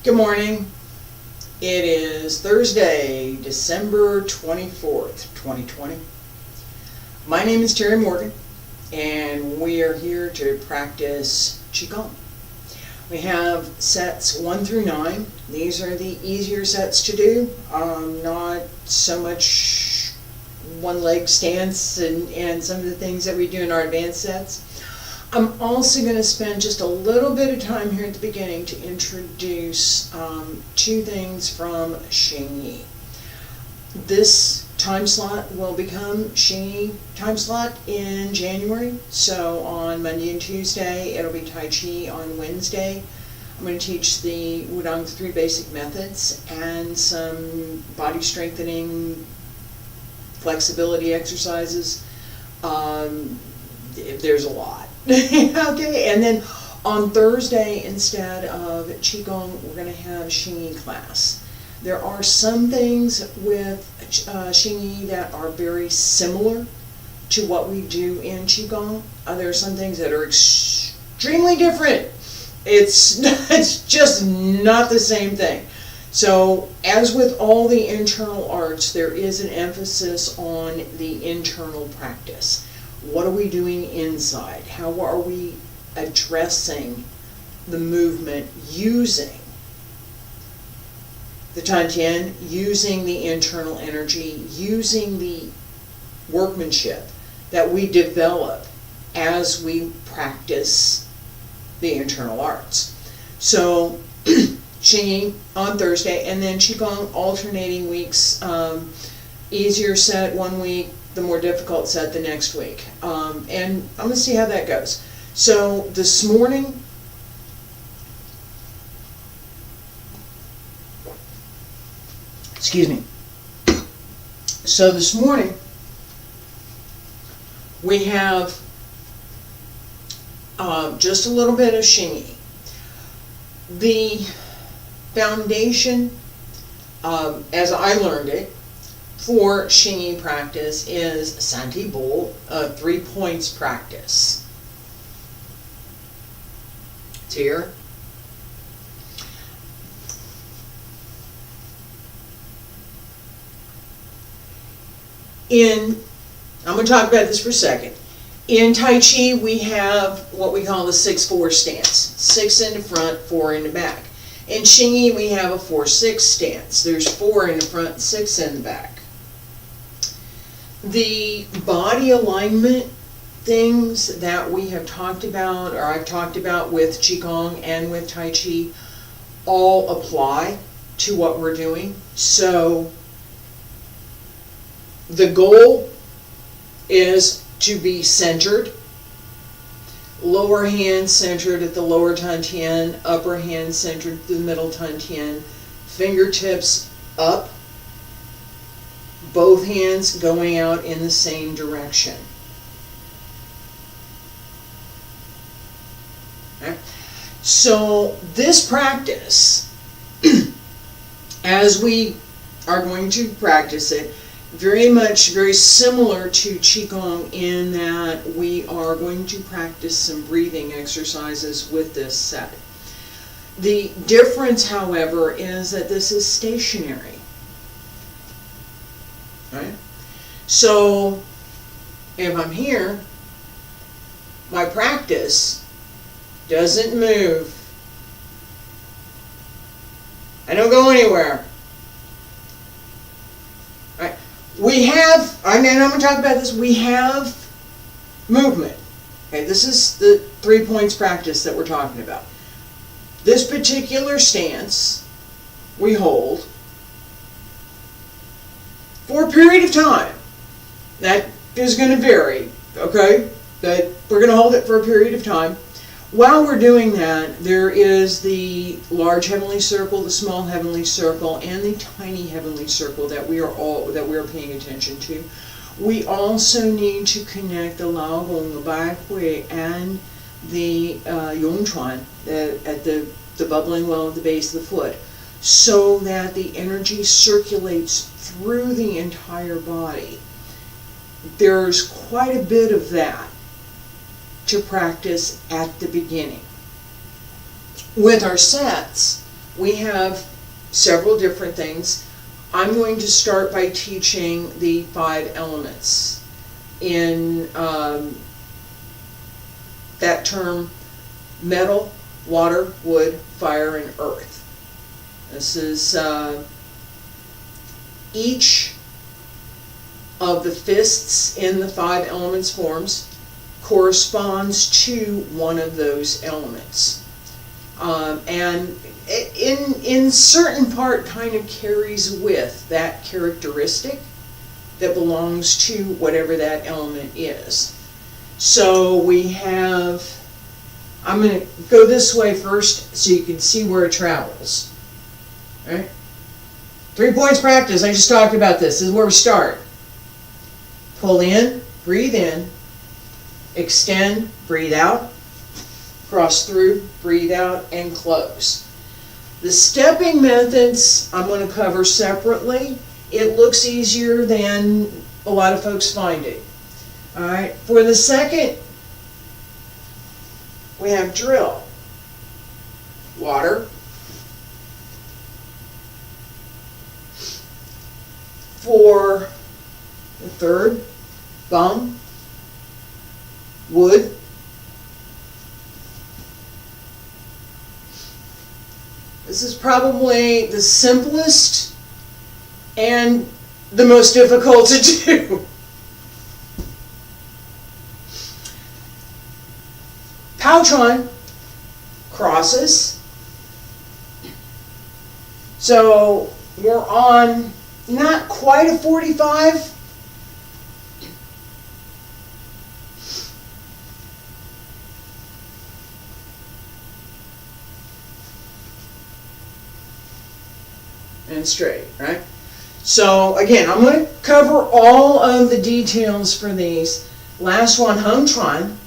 Good morning. It is Thursday, December 24th, 2020. My name is Terry Morgan, and we are here to practice Qigong. We have sets 1 through 9. These are the easier sets to do, not so much one leg stance and some of the things that we do in our advanced sets. I'm also going to spend just a little bit of time here at the beginning to introduce two things from Xingyi. This time slot will become Xingyi time slot in January. So on Monday and Tuesday, it'll be Tai Chi. On Wednesday, I'm going to teach the Wudang 3 basic methods and some body strengthening flexibility exercises. There's a lot. Okay, and then on Thursday, instead of Qigong, we're going to have Xingyi class. There are some things with Xingyi that are very similar to what we do in Qigong. There are some things that are extremely different. It's just not the same thing. So, as with all the internal arts, there is an emphasis on the internal practice. What are we doing inside? How are we addressing the movement using the Tantian, using the internal energy, using the workmanship that we develop as we practice the internal arts? So, Xingyi on Thursday, and then Qigong alternating weeks. Easier set 1 week, the more difficult set the next week. And I'm going to see how that goes. So this morning, excuse me. So this morning, we have just a little bit of Xingyi. The foundation, as I learned it, for Xingyi practice is Santi Bo, 3 points practice. It's here. I'm going to talk about this for a second. In Tai Chi, we have what we call the 6-4 stance. 6 in the front, 4 in the back. In Xingyi, we have a 4-6 stance. There's 4 in the front and 6 in the back. The body alignment things that we have talked about, or I've talked about with Qigong and with Tai Chi, all apply to what we're doing. So the goal is to be centered. Lower hand centered at the lower Tantian, upper hand centered at the middle Tantian, fingertips up, both hands going out in the same direction. Okay. So this practice, as we are going to practice it, very similar to Qigong in that we are going to practice some breathing exercises with this set. The difference, however, is that this is stationary. Right? So, if I'm here, my practice doesn't move. I don't go anywhere. Right? We have, I'm going to talk about this, we have movement. Okay, this is the 3 points practice that we're talking about. This particular stance we hold for a period of time. That is going to vary, okay? But we're going to hold it for a period of time. While we're doing that, there is the large heavenly circle, the small heavenly circle, and the tiny heavenly circle that we are paying attention to. We also need to connect the Lao Gong, the Bai Hui, and the Yong Chuan at the bubbling well at the base of the foot, so that the energy circulates through the entire body. There's quite a bit of that to practice at the beginning. With our sets, we have several different things. I'm going to start by teaching the 5 elements in that term: metal, water, wood, fire, and earth. This is each of the fists in the 5 elements forms corresponds to one of those elements. And in certain part kind of carries with that characteristic that belongs to whatever that element is. So we have, I'm going to go this way first so you can see where it travels. All right? 3 points practice. I just talked about this. This is where we start. Pull in, breathe in, extend, breathe out, cross through, breathe out, and close. The stepping methods I'm going to cover separately. It looks easier than a lot of folks find it. All right. For the second, we have drill, water. For the third, bum, wood. This is probably the simplest and the most difficult to do. Poutron, crosses. So we're on not quite a 45. And straight, right? So again, I'm going to cover all of the details for these. Last one, Hung-Tron.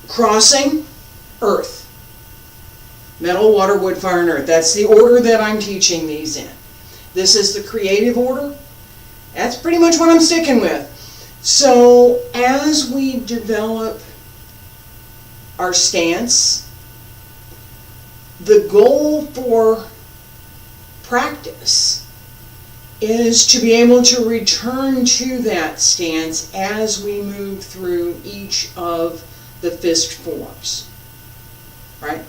Crossing, earth. Metal, water, wood, fire, and earth. That's the order that I'm teaching these in. This is the creative order. That's pretty much what I'm sticking with. So as we develop our stance, the goal for practice is to be able to return to that stance as we move through each of the fist forms. Right?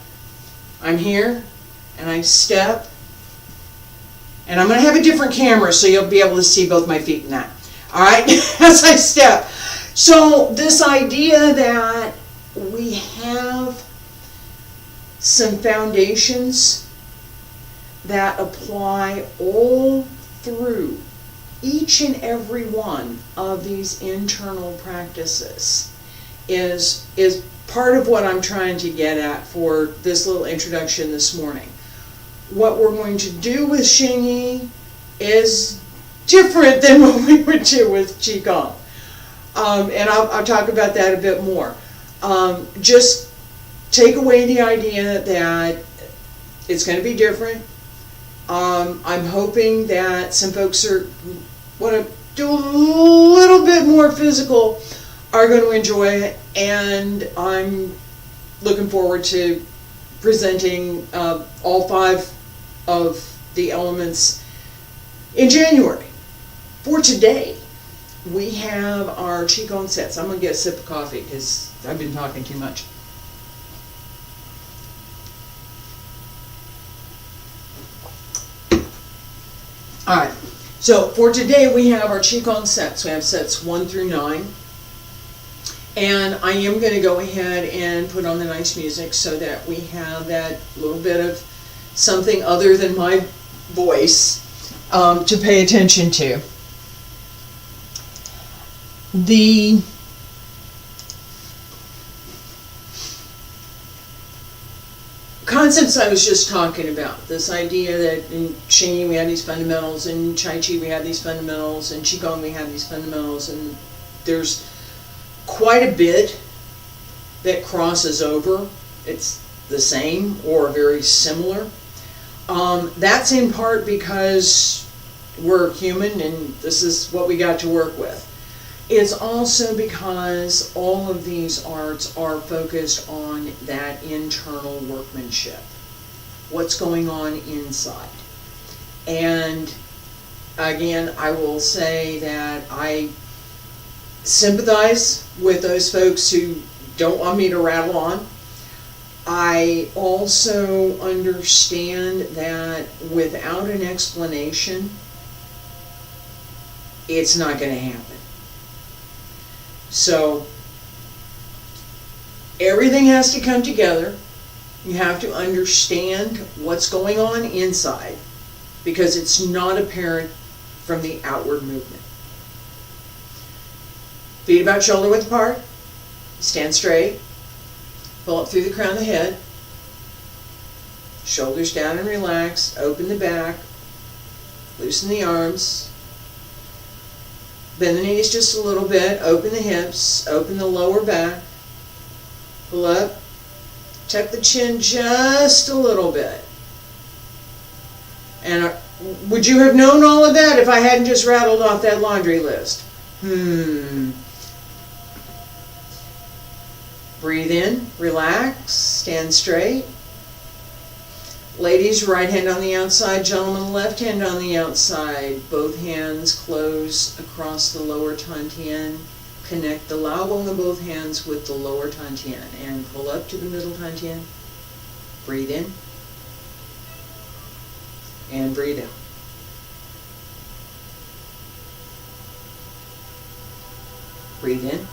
I'm here and I step. And I'm going to have a different camera so you'll be able to see both my feet in that. All right? As I step. So this idea that we have some foundations that apply all through each and every one of these internal practices is part of what I'm trying to get at for this little introduction this morning. What we're going to do with Xingyi is different than what we would do with Qigong. And I'll talk about that a bit more. Just take away the idea that it's going to be different. I'm hoping that some folks who want to do a little bit more physical are going to enjoy it, and I'm looking forward to presenting all 5 of the elements in January. For today, we have our Qigong sets. I'm going to get a sip of coffee because I've been talking too much. Alright, so for today we have our Qigong sets. We have sets 1 through 9. And I am going to go ahead and put on the nice music so that we have that little bit of something other than my voice to pay attention to. The concepts I was just talking about, this idea that in Xingyi we have these fundamentals, in Tai Chi we have these fundamentals, in Qigong we have these fundamentals, and there's quite a bit that crosses over. It's the same or very similar. That's in part because we're human and this is what we got to work with. It's also because all of these arts are focused on that internal workmanship. What's going on inside. And again, I will say that I sympathize with those folks who don't want me to rattle on. I also understand that without an explanation, it's not going to happen. So, everything has to come together. You have to understand what's going on inside because it's not apparent from the outward movement. Feet about shoulder width apart. Stand straight. Pull up through the crown of the head. Shoulders down and relax. Open the back. Loosen the arms. Bend the knees just a little bit. Open the hips. Open the lower back. Pull up. Tuck the chin just a little bit. And would you have known all of that if I hadn't just rattled off that laundry list? Breathe in, relax, stand straight. Ladies, right hand on the outside, gentlemen, left hand on the outside. Both hands close across the lower Tantien. Connect the lao bone of both hands with the lower Tantien and pull up to the middle Tantien. Breathe in and breathe out. Breathe in.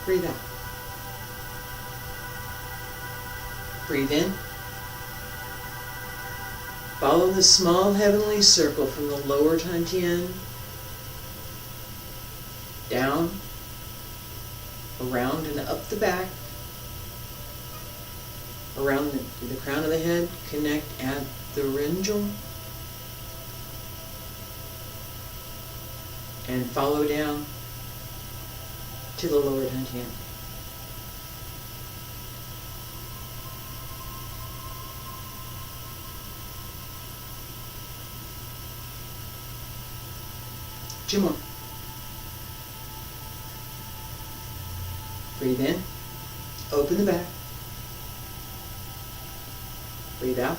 Breathe out. Breathe in. Follow the small heavenly circle from the lower Tantien down, around and up the back, around the crown of the head, connect at the rinjal, and follow down to the lower Tantien. Two more. Breathe in. Open the back. Breathe out.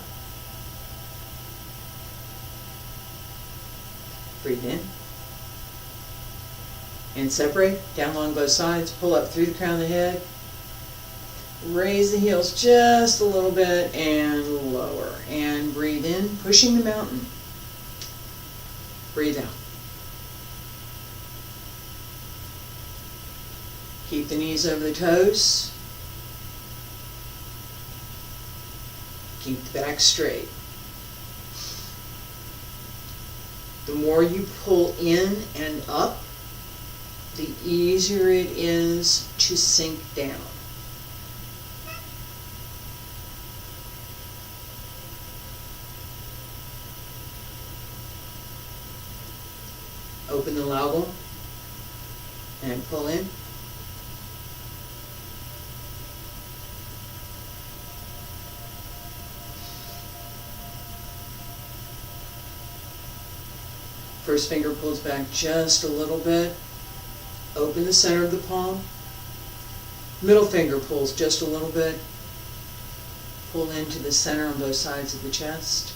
Breathe in. And separate. Down along both sides. Pull up through the crown of the head. Raise the heels just a little bit and lower. And breathe in, pushing the mountain. Breathe out. Keep the knees over the toes. Keep the back straight. The more you pull in and up, the easier it is to sink down. Open the lao bone and pull in. First finger pulls back just a little bit. Open the center of the palm. Middle finger pulls just a little bit. Pull into the center on both sides of the chest.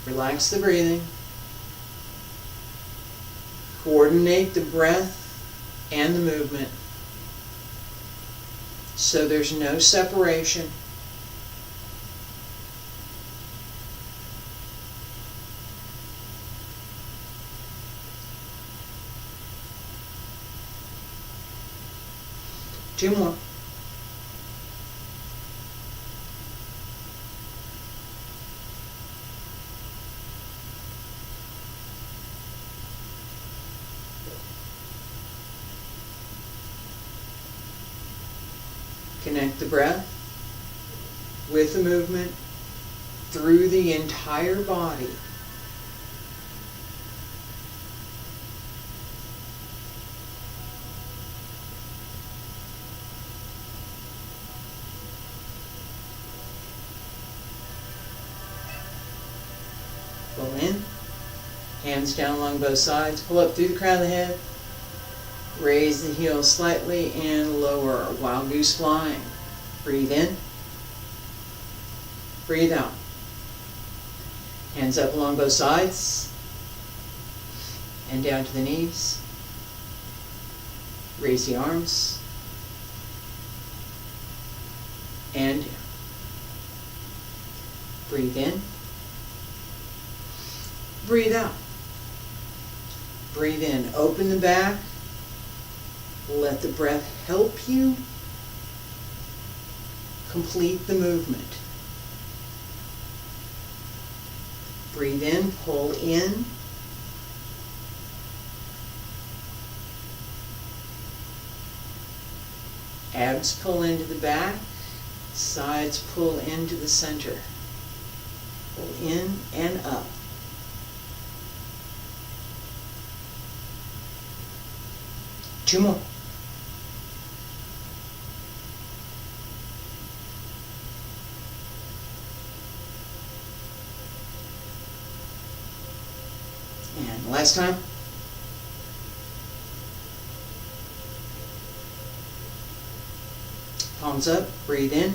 Relax the breathing. Coordinate the breath and the movement so there's no separation. Two more. Connect the breath with the movement through the entire body. Pull in, hands down along both sides, pull up through the crown of the head, raise the heels slightly and lower, Wild Goose flying. Breathe in, breathe out. Hands up along both sides and down to the knees. Raise the arms and down. Breathe in, breathe out. Breathe in, open the back. Let the breath help you complete the movement. Breathe in, pull in. Abs pull into the back, sides pull into the center. Pull in and up. Two more. And last time. Palms up, breathe in.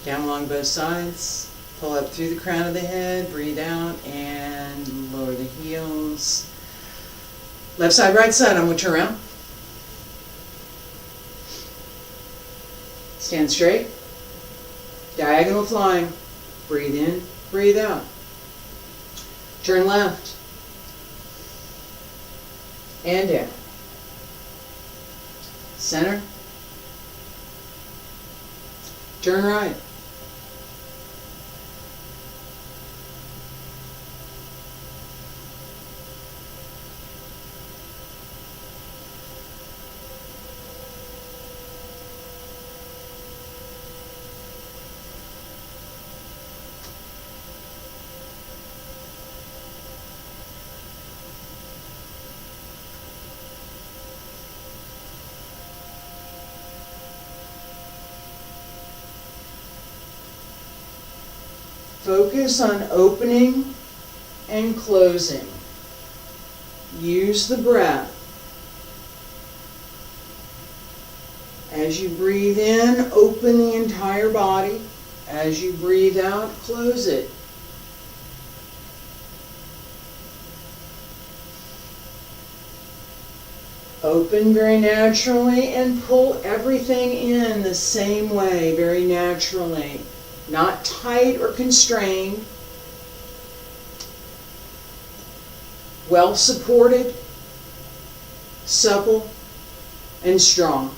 Down along both sides. Pull up through the crown of the head, breathe out, and lower the heels. Left side, right side, I'm going to turn around. Stand straight. Diagonal flying. Breathe in, breathe out. Turn left. And down. Center. Turn right. Focus on opening and closing. Use the breath. As you breathe in, open the entire body. As you breathe out, close it. Open very naturally and pull everything in the same way, very naturally. Not tight or constrained. Well supported, supple, and strong.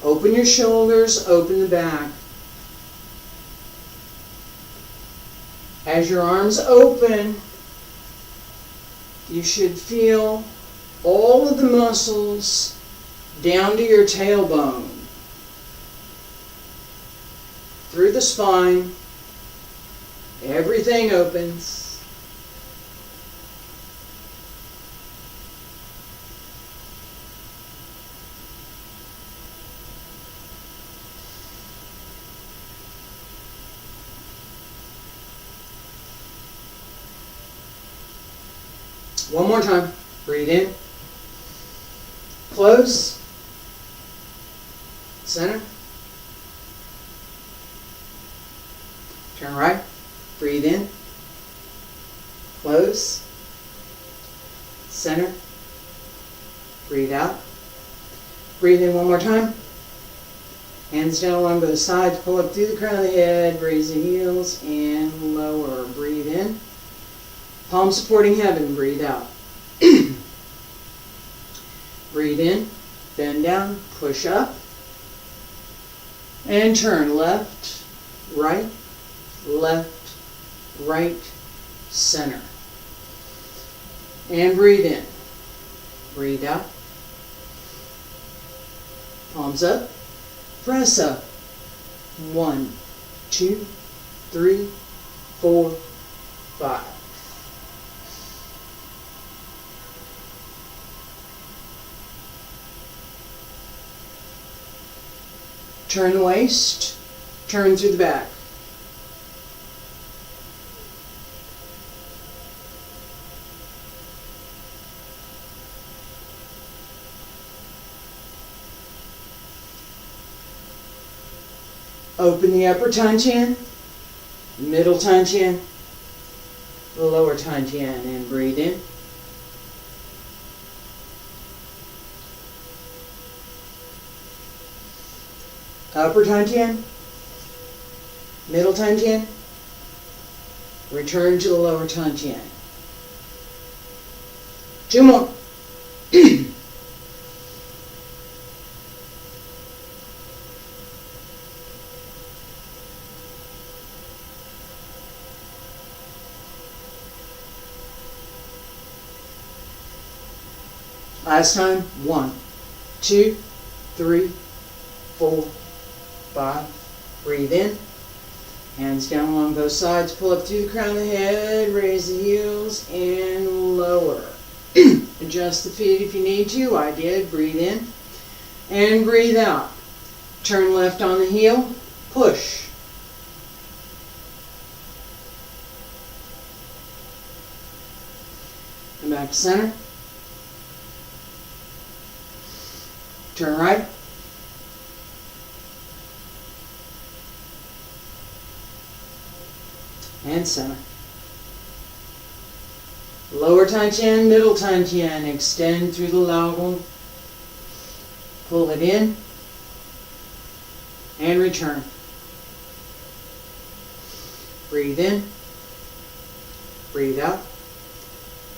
Open your shoulders, open the back. As your arms open, you should feel all of the muscles down to your tailbone, through the spine. Everything opens. One more time. Breathe in. Close. Center. Turn right. Breathe in. Close. Center. Breathe out. Breathe in one more time. Hands down along both sides. Pull up through the crown of the head. Raise the heels and lower. Breathe in. Palm supporting heaven, breathe out. Breathe in, bend down, push up. And turn left, right, center. And breathe in. Breathe out. Palms up. Press up. 1, 2, 3, 4, 5. Turn the waist, turn through the back. Open the upper Tantian, middle Tantian, lower Tantian, and breathe in. Upper Tantian, middle Tantian, return to the lower Tantian. 2 more. Last time. 1, 2, 3, 4, 5. Breathe in. Hands down along both sides. Pull up through the crown of the head. Raise the heels and lower. Adjust the feet if you need to. I did. Breathe in and breathe out. Turn left on the heel. Push. Come back to center. Turn right. And center. Lower Tantian, middle Tantian. Extend through the Laogun. Pull it in. And return. Breathe in. Breathe out.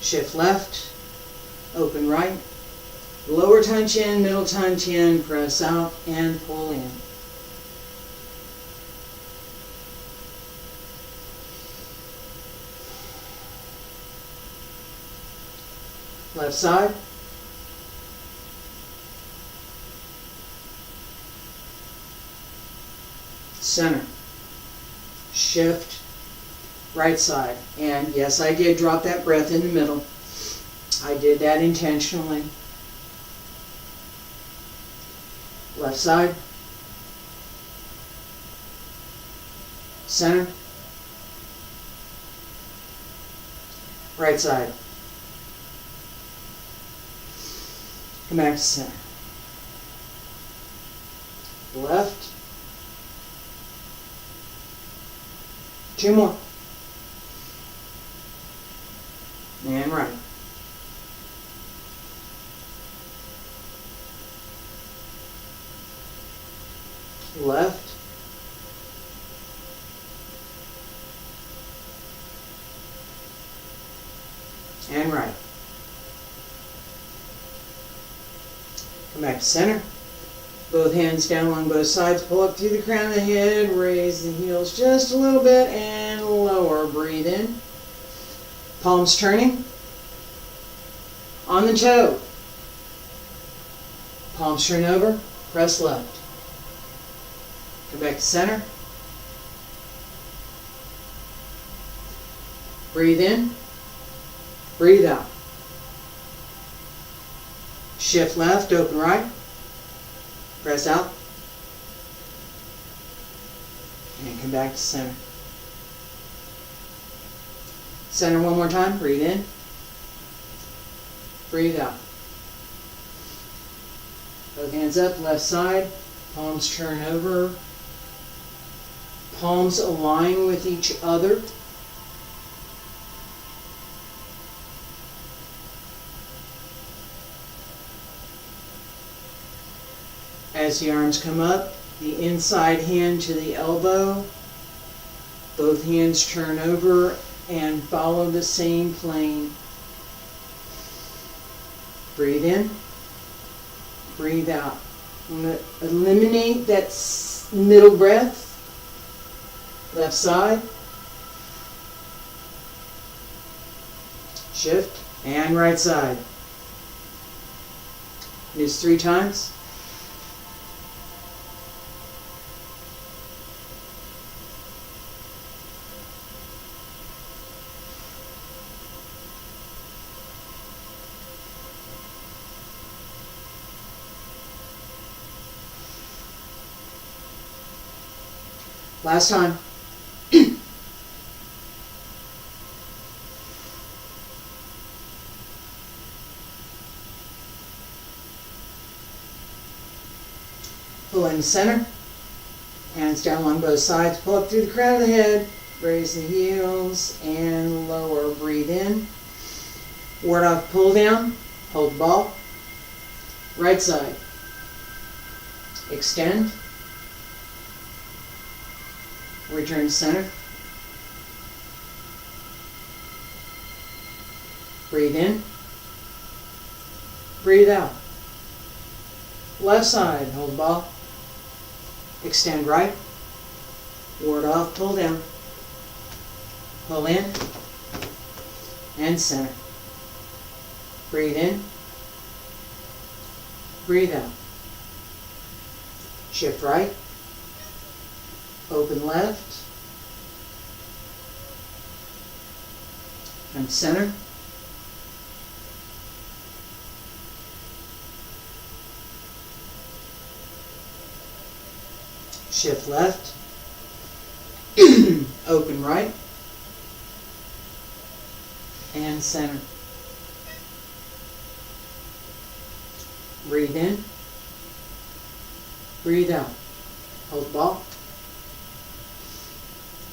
Shift left. Open right. Lower Tantian, middle Tantian. Press out and pull in. Left side. Center. Shift. Right side. And yes, I did drop that breath in the middle. I did that intentionally. Left side. Center. Right side. Come back to center. Left. 2 more. And right. Left. And right. Come back to center. Both hands down along both sides. Pull up through the crown of the head. Raise the heels just a little bit and lower. Breathe in. Palms turning. On the toe. Palms turn over. Press left. Come back to center. Breathe in. Breathe out. Shift left, open right. Press out. And come back to center. Center one more time. Breathe in. Breathe out. Both hands up, left side. Palms turn over. Palms align with each other. As the arms come up, the inside hand to the elbow. Both hands turn over and follow the same plane. Breathe in. Breathe out. I'm going to eliminate that Middle breath. Left side. Shift. And right side. Use 3 times. Last time. Pull in the center. Hands down along both sides. Pull up through the crown of the head. Raise the heels and lower. Breathe in. Ward off, pull down. Hold the ball. Right side. Extend. Return to center. Breathe in. Breathe out. Left side, hold the ball. Extend right. Ward off, pull down. Pull in. And center. Breathe in. Breathe out. Shift right. Open left. And center. Shift left. Open right. And center. Breathe in. Breathe out. Hold the ball.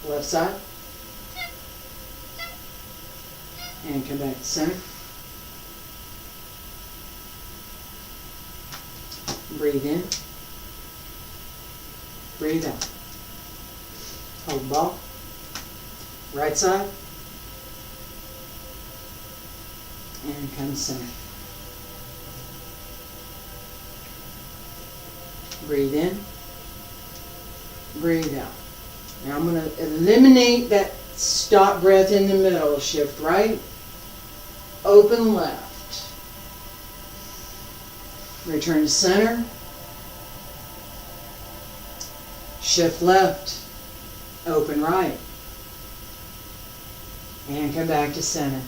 Left side. And come back to center. Breathe in. Breathe out. Hold the ball. Right side. And come center. Breathe in. Breathe out. Now I'm going to eliminate that stop breath in the middle. Shift right. Open left. Return to center. Shift left. Open right. And come back to center.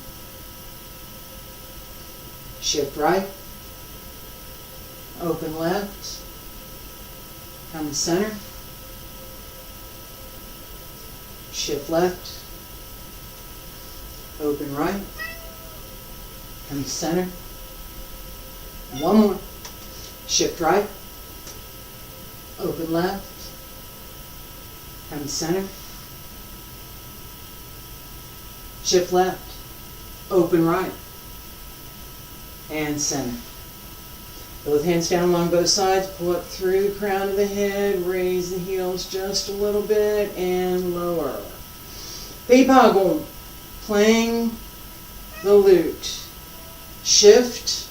Shift right. Open left. Come to center. Shift left. Open right. Come to center. One more. Shift right. Open left. Come to center. Shift left. Open right. And center. Both hands down along both sides. Pull up through the crown of the head. Raise the heels just a little bit and lower. Peipagon. Playing the lute. Shift.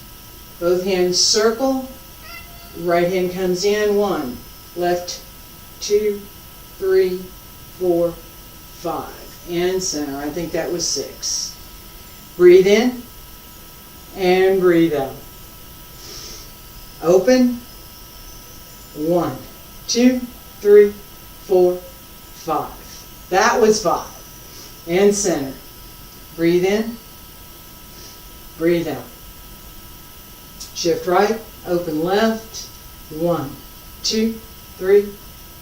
Both hands circle. Right hand comes in. 1. Left. 2. 3. 4. 5. And center. I think that was 6. Breathe in. And breathe out. Open. 1, 2, 3, 4, 5. That was 5. And center. Breathe in. Breathe out. Shift right. Open left. 1, 2, 3,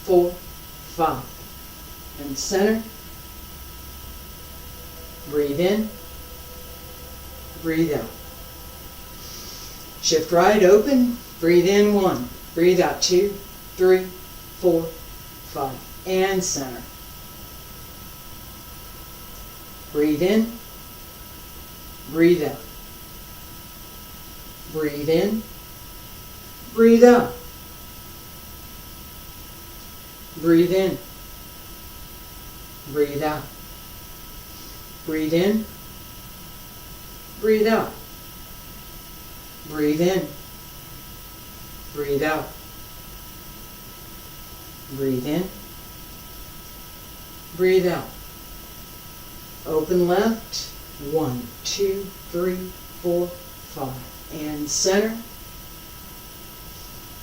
4, 5. And center. Breathe in. Breathe out. Shift right, open. Breathe in. 1. Breathe out. 2, 3, 4, 5. And center. Breathe in. Breathe out. Breathe in. Breathe out. Breathe in. Breathe out. Breathe in. Breathe out. Breathe in. Breathe out. Breathe in. Breathe out. Open left. 1, 2, 3, 4, 5. And center.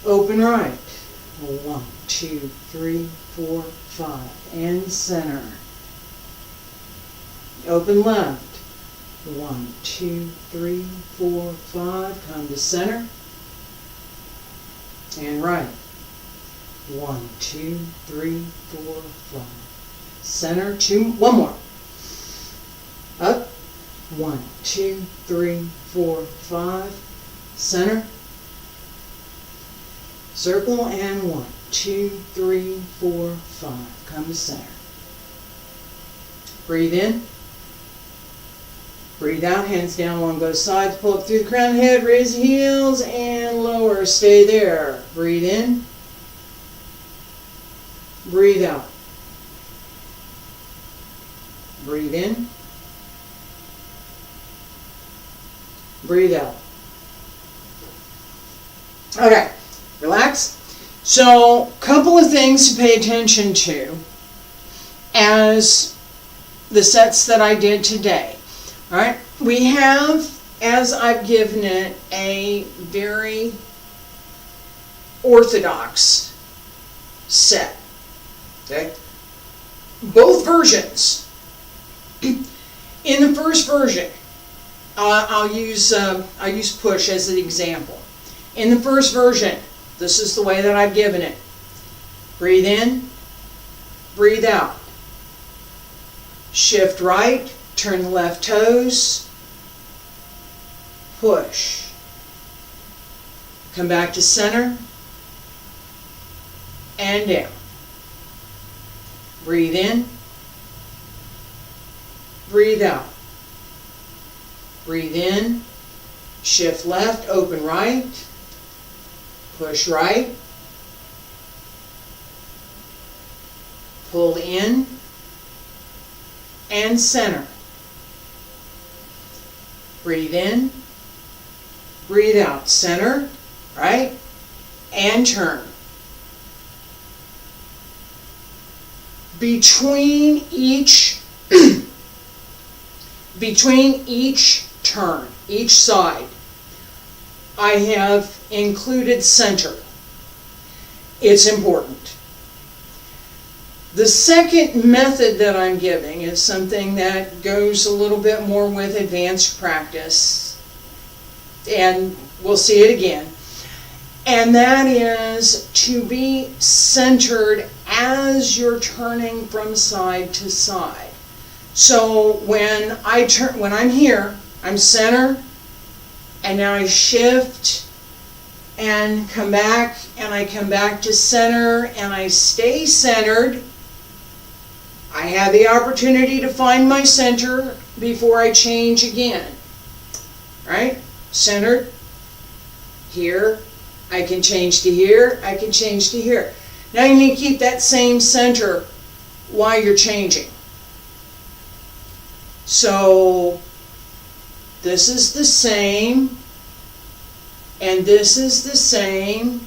Open right. 1, 2, 3, 4, 5. And center. Open left. 1, 2, 3, 4, 5. Come to center. And right. 1, 2, 3, 4, 5. Center. 2. One more. Up. 1, 2, 3, 4, 5. Center. Circle. And 1, 2, 3, 4, 5. Come to center. Breathe in. Breathe out, hands down along both sides. Pull up through the crown of the head, raise the heels, and lower. Stay there. Breathe in. Breathe out. Breathe in. Breathe out. Okay, relax. So, a couple of things to pay attention to as the sets that I did today. All right, we have, as I've given it, a very orthodox set. Okay, both versions. In the first version, I'll use push as an example. In the first version, this is the way that I've given it. Breathe in, breathe out. Shift right. Turn the left toes, push. Come back to center, and down. Breathe in, breathe out. Breathe in, shift left, open right, push right, pull in, and center. Breathe in, breathe out, center, right, and turn. Between each turn, each side, I have included center. It's important. The second method that I'm giving is something that goes a little bit more with advanced practice, and we'll see it again, and that is to be centered as you're turning from side to side. So when I'm here, I'm center, and now I shift and come back, and I come back to center, and I stay centered. I have the opportunity to find my center before I change again. Right? Centered. Here. I can change to here. I can change to here. Now you need to keep that same center while you're changing. So this is the same, and this is the same,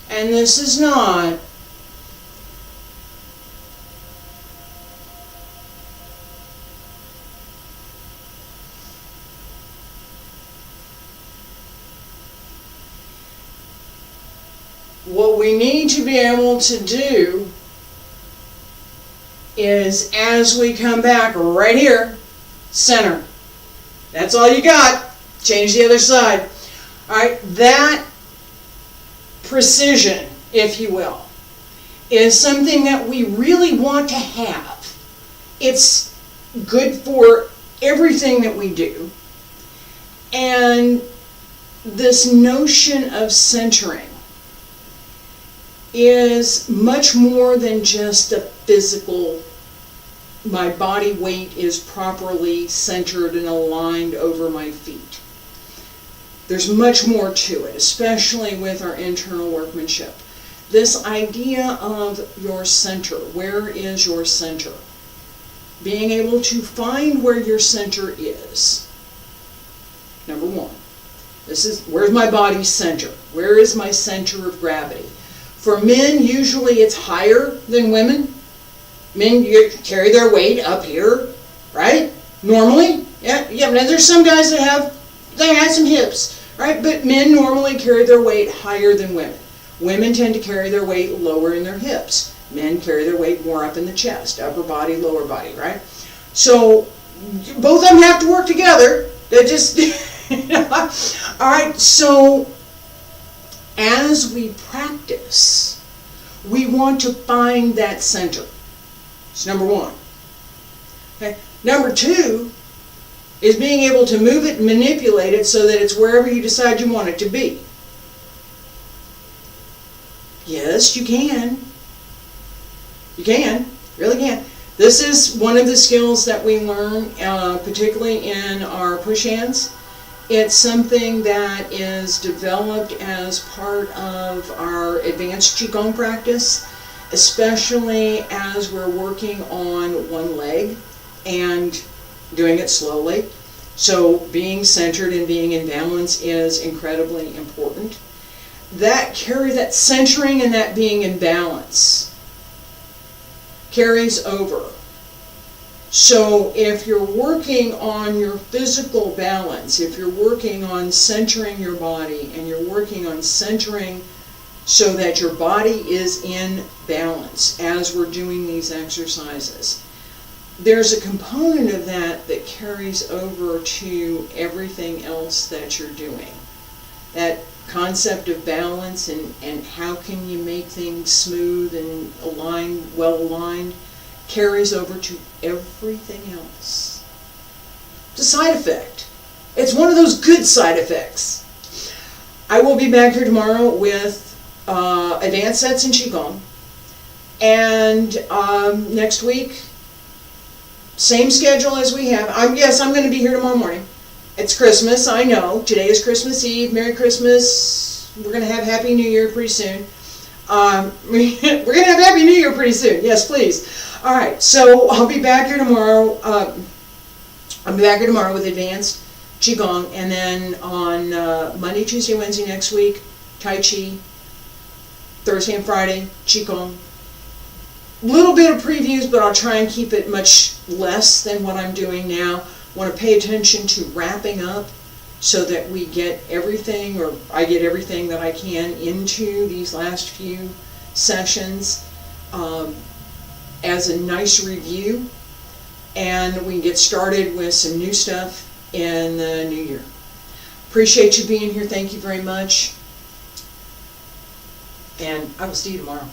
and this is not. What we need to be able to do is, as we come back right here, center. That's all you got. Change the other side. All right, that precision, if you will, is something that we really want to have. It's good for everything that we do. And this notion of centering is much more than just a physical, my body weight is properly centered and aligned over my feet. There's much more to it, especially with our internal workmanship. This idea of your center, where is your center? Being able to find where your center is. Number one, this is, where's my body center? Where is my center of gravity? For men, usually it's higher than women. Men carry their weight up here, right? Normally. Yeah. Now there's some guys that have some hips, right? But men normally carry their weight higher than women. Women tend to carry their weight lower in their hips. Men carry their weight more up in the chest, upper body, lower body, right? So both of them have to work together. They just, all right, so as we practice, we want to find that center. It's number one. Okay. Number two is being able to move it and manipulate it so that it's wherever you decide you want it to be. Yes, you can. You can. Really can. This is one of the skills that we learn, particularly in our push hands. It's something that is developed as part of our advanced Qigong practice, especially as we're working on one leg and doing it slowly. So being centered and being in balance is incredibly important. That centering and that being in balance carries over. So if you're working on your physical balance, if you're working on centering your body and you're working on centering so that your body is in balance as we're doing these exercises, there's a component of that that carries over to everything else that you're doing. That concept of balance and how can you make things smooth and well aligned carries over to everything else. It's a side effect. It's one of those good side effects. I will be back here tomorrow with advanced sets in Qigong. And next week, same schedule as we have. I'm going to be here tomorrow morning. It's Christmas, I know. Today is Christmas Eve. Merry Christmas. We're going to have Happy New Year pretty soon. We're going to have Happy New Year pretty soon. Yes, please. All right, so I'll be back here tomorrow. I'll be back here tomorrow with advanced Qigong. And then on Monday, Tuesday, Wednesday next week, Tai Chi. Thursday and Friday, Qigong. Little bit of previews, but I'll try and keep it much less than what I'm doing now. Want to pay attention to wrapping up so that we get everything, or I get everything that I can into these last few sessions as a nice review, and we can get started with some new stuff in the new year. Appreciate you being here. Thank you very much, and I will see you tomorrow.